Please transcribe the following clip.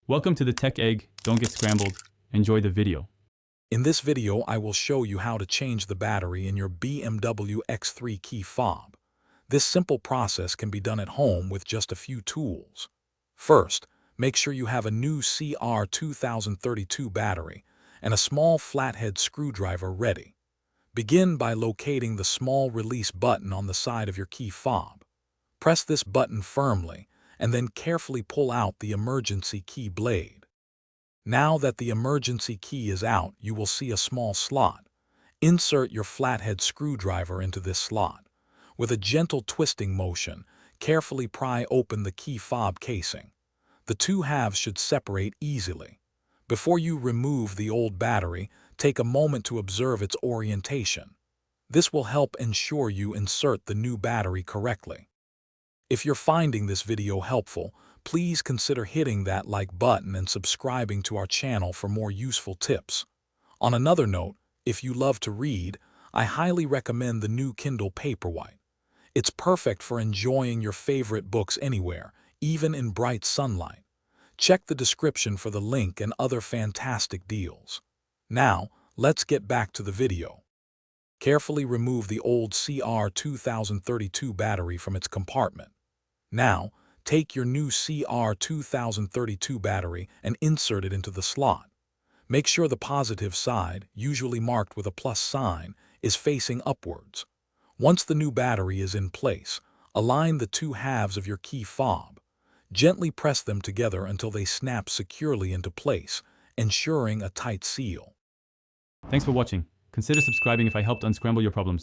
Welcome to the Tech Egg. Don't get scrambled. Enjoy the video. In this video, I will show you how to change the battery in your BMW X3 key fob. This simple process can be done at home with just a few tools. First, make sure you have a new CR2032 battery and a small flathead screwdriver ready. Begin by locating the small release button on the side of your key fob. Press this button firmly and then carefully pull out the emergency key blade. Now that the emergency key is out, you will see a small slot. Insert your flathead screwdriver into this slot. With a gentle twisting motion, carefully pry open the key fob casing. The two halves should separate easily. Before you remove the old battery, take a moment to observe its orientation. This will help ensure you insert the new battery correctly. If you're finding this video helpful, please consider hitting that like button and subscribing to our channel for more useful tips. On another note, if you love to read, I highly recommend the new Kindle Paperwhite. It's perfect for enjoying your favorite books anywhere, even in bright sunlight. Check the description for the link and other fantastic deals. Now, let's get back to the video. Carefully remove the old CR2032 battery from its compartment. Now, take your new CR2032 battery and insert it into the slot. Make sure the positive side, usually marked with a plus sign, is facing upwards. Once the new battery is in place, align the two halves of your key fob. Gently press them together until they snap securely into place, ensuring a tight seal. Thanks for watching. Consider subscribing if I helped unscramble your problems.